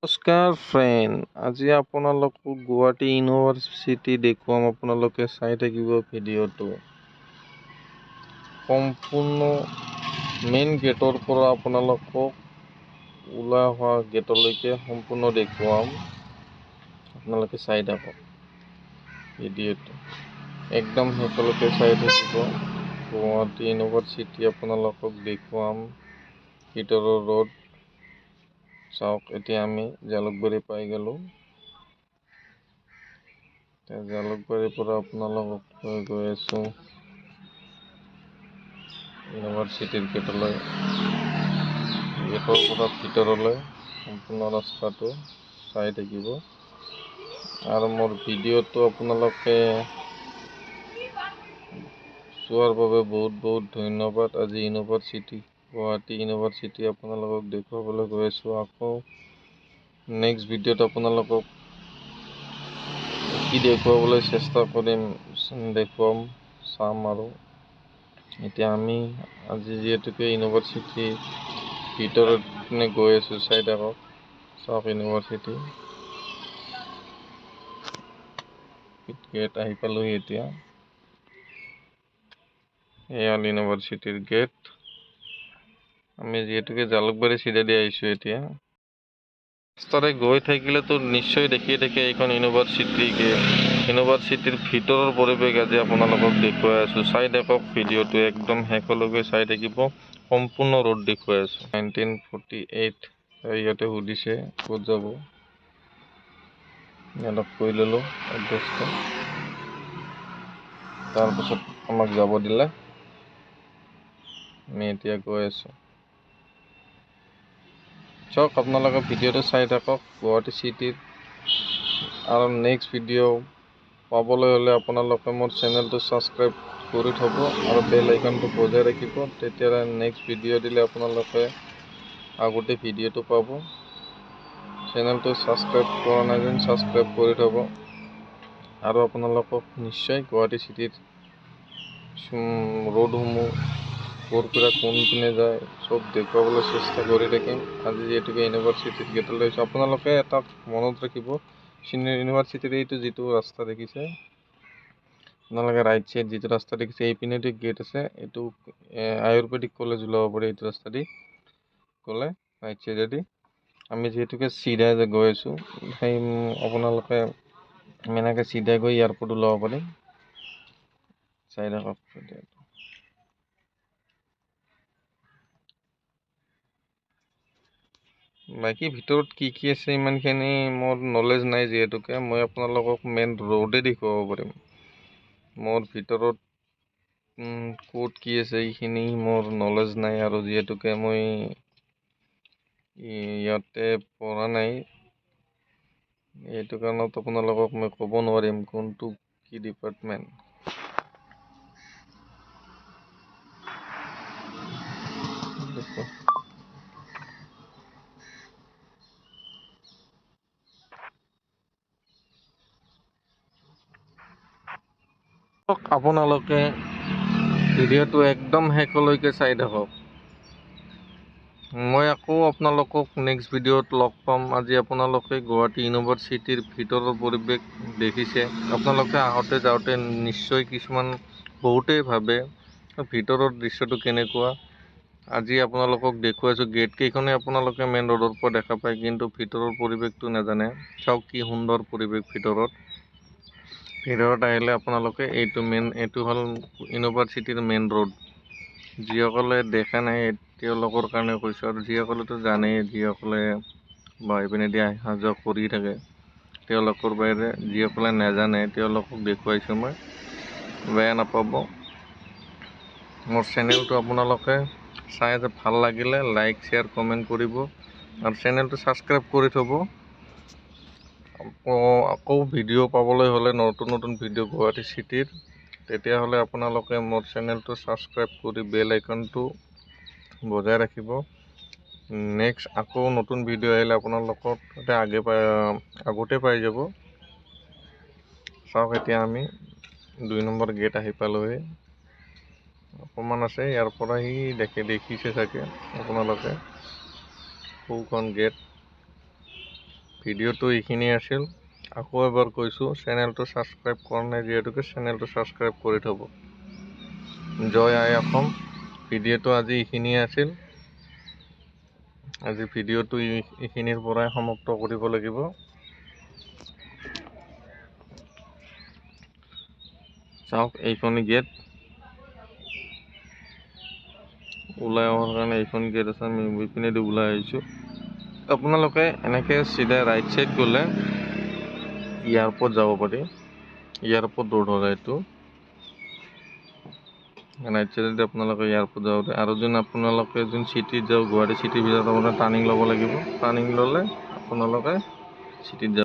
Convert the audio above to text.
নমস্কাৰ ফ্ৰেণ্ড, আজি আপোনালোকক গুৱাহাটী ইউনিভাৰ্চিটি দেখুৱাম। আপোনালোকে চাই থাকিব ভিডিঅ'টো। সম্পূৰ্ণ মেইন গেটৰ পৰা আপোনালোকক ওলাই অহা গেটলৈকে সম্পূৰ্ণ দেখুৱাম। আপোনালোকে চাই থাকক ভিডিঅ'টো, একদম শেষলৈকে চাই থাকিব। গুৱাহাটী ইউনিভাৰ্চিটি আপোনালোকক দেখুৱাম ভিতৰৰ ৰোড। চাওক, এতিয়া আমি জালুকবাৰী পাই গ'লো। জালুকবাৰীৰ পৰা আপোনালোকক লৈ গৈ আছো ইউনিভাৰ্চিটিৰ গেটলৈ। গেটৰ পৰা ভিতৰলৈ সম্পূৰ্ণ ৰাস্তাটো চাই থাকিব। আৰু মোৰ ভিডিঅ'টো আপোনালোকে চোৱাৰ বাবে বহুত বহুত ধন্যবাদ। আজি গুৱাহাটী ইউনিভাৰ্চিটি আপোনালোকক দেখুৱাবলৈ গৈ আছো। আকৌ নেক্সট ভিডিঅ'ত আপোনালোকক কি দেখুৱাবলৈ চেষ্টা কৰিম, দেখুৱাম, চাম। আৰু এতিয়া আমি আজি যিহেতুকে ইউনিভাৰ্চিটি ভিতৰত গৈ আছো, চাই থাকক। চাওক ইউনিভাৰ্চিটি গেট আহি পালোহি এতিয়া। এয়া ইউনিভাৰ্চিটিৰ গেট। আমি যিহেতুকে জালুকবাৰী চিধাদি আহিছো এতিয়া। ৰাস্তাৰে গৈ থাকিলেতো নিশ্চয় দেখিয়ে থাকে এইখন ইউনিভাৰ্চিটি গেট। ইউনিভাৰ্চিটিৰ ভিতৰৰ পৰিৱেশ আজি আপোনালোকক দেখুৱাই আছো। চাই থাকক ভিডিঅ'টো, একদম শেষলৈকে চাই থাকিব। সম্পূৰ্ণ ৰোড দেখুৱাই আছো। 1948 ইয়াতে সুধিছে ক'ত যাব, ইয়াত কৈ ললো এড্ৰেছটো। তাৰপিছত আমাক যাব দিলে। আমি এতিয়া গৈ আছো। চাওক, আপোনালোকে ভিডিঅ'টো চাই থাকক গুৱাহাটী চিটিৰ। আৰু নেক্সট ভিডিঅ' পাবলৈ হ'লে আপোনালোকে মোৰ চেনেলটো ছাবস্ক্ৰাইব কৰি থ'ব আৰু বেল আইকনটো বজাই ৰাখিব। তেতিয়া নেক্সট ভিডিঅ' দিলে আপোনালোকে আগতে ভিডিঅ'টো পাব। চেনেলটো ছাবস্ক্ৰাইব কৰা নাই যেন ছাবস্ক্ৰাইব কৰি থ'ব। আৰু আপোনালোকক নিশ্চয় গুৱাহাটী চিটিৰ ৰোডসমূহ ক'ৰ পৰা কোনপিনে যায় চব দেখুৱাবলৈ চেষ্টা কৰি থাকিম। আজি যিহেতুকে ইউনিভাৰ্চিটিৰ গেটলৈ আহিছোঁ, আপোনালোকে এটা মনত ৰাখিব, ইউনিভাৰ্চিটিৰ এইটো যিটো ৰাস্তা দেখিছে, আপোনালোকে ৰাইট চাইড যিটো ৰাস্তা দেখিছে, এইপিনেদি গেট আছে। এইটো আয়ুৰ্বেদিক কলেজ ওলাব পাৰি এইটো ৰাস্তা দি গ'লে, ৰাইট চাইডেদি। আমি যিহেতুকে চিধাই গৈ আছো, সেই আপোনালোকে এনেকৈ চিধাই গৈ এয়াৰপৰ্ট ওলাব পাৰি। চাই থাকক। বাকী ভিতৰত কি কি আছে ইমানখিনি মোৰ নলেজ নাই, যিহেতুকে মই আপোনালোকক মেইন ৰোডে দেখুৱাব পাৰিম। মোৰ ভিতৰত ক'ত কি আছে এইখিনি মোৰ নলেজ নাই। আৰু যিহেতুকে মই ইয়াতে পঢ়া নাই, এইটো কাৰণত আপোনালোকক মই ক'ব নোৱাৰিম কোনটো কি ডিপাৰ্টমেণ্ট। আপোনালোকে ভিডিঅ'টো একদম শেষলৈকে চাই থাকক। মই আকৌ আপোনালোকক নেক্সট ভিডিঅ'ত লগ পাম। আজি আপোনালোকে গুৱাহাটী ইউনিভাৰ্চিটিৰ ভিতৰৰ পৰিৱেশ দেখিছে। আপোনালোকে আহোঁতে যাওঁতে নিশ্চয় বহুতেই ভাবে ভিতৰৰ দৃশ্যটো কেনেকুৱা। আজি আপোনালোকক দেখুৱাইছোঁ গেট কেইখনে আপোনালোকে মেইন ৰোডৰ পৰা দেখা পায়, কিন্তু ভিতৰৰ পৰিৱেশটো নাজানে। চাওক কি সুন্দৰ পৰিৱেশ ভিতৰত আহিলে আপোনালোকে এইটো হ'ল ইউনিভাৰ্চিটিৰ মেইন ৰোড। যিসকলে দেখা নাই তেওঁলোকৰ কাৰণে কৈছোঁ, আৰু যিসকলেতো জানেই, যিসকলে এইপিনেদি অহা যোৱা কৰি থাকে তেওঁলোকৰ বাহিৰে যিসকলে নাজানে তেওঁলোকক দেখুৱাইছোঁ মই। বেয়া নাপাব। মোৰ চেনেলটো আপোনালোকে চাই ভাল লাগিলে লাইক, শ্বেয়াৰ, কমেণ্ট কৰিব আৰু চেনেলটো ছাবস্ক্ৰাইব কৰি থ'ব। আকৌ ভিডিঅ' পাবলৈ হ'লে, নতুন নতুন ভিডিঅ' গুৱাহাটী চিটিৰ, তেতিয়াহ'লে আপোনালোকে মোৰ চেনেলটো ছাবস্ক্ৰাইব কৰি বেল আইকনটো বজাই ৰাখিব। নেক্সট আকৌ নতুন ভিডিঅ' আহিলে আপোনালোকৰ আগতে পাই যাব। চাওক, এতিয়া আমি 2 নম্বৰ গেট আহি পালোহি। অকণমান আছে, ইয়াৰ পৰা দেখিছে চাগে আপোনালোকে সোঁখন গেট। ভিডিঅ'টো এইখিনি আছিল। আকৌ এবাৰ কৈছোঁ, চেনেলটো ছাবস্ক্ৰাইব কৰা নাই যিহেতুকে চেনেলটো ছাবস্ক্ৰাইব কৰি থ'ব। জয় আই অসম। ভিডিঅ'টো আজি এইখিনিয়ে আছিল। আজি ভিডিঅ'টো এইখিনিৰ পৰাই সমাপ্ত কৰিব লাগিব। চাওক, এইখনি গেট ওলাই অহাৰ কাৰণে এইখন গেট আছে। আমি এইপিনেদি ওলাই আহিছোঁ। আপোনালোকে এনেকৈ চিধা ৰাইট চাইড গ'লে এয়াৰপৰ্ট যাব পাৰি। এয়াৰপৰ্ট ৰোড হয় এইটো। ৰাইট চাইডেদি আপোনালোকে এয়াৰপৰ্ট যাব পাৰে। আৰু যোন আপোনালোকে যোন চিটিত যাওঁ, গুৱাহাটী চিটিৰ ভিতৰত আপোনাৰ টাৰ্ণিং ল'ব লাগিব। টাৰ্ণিং ল'লে আপোনালোকে চিটিত যাব।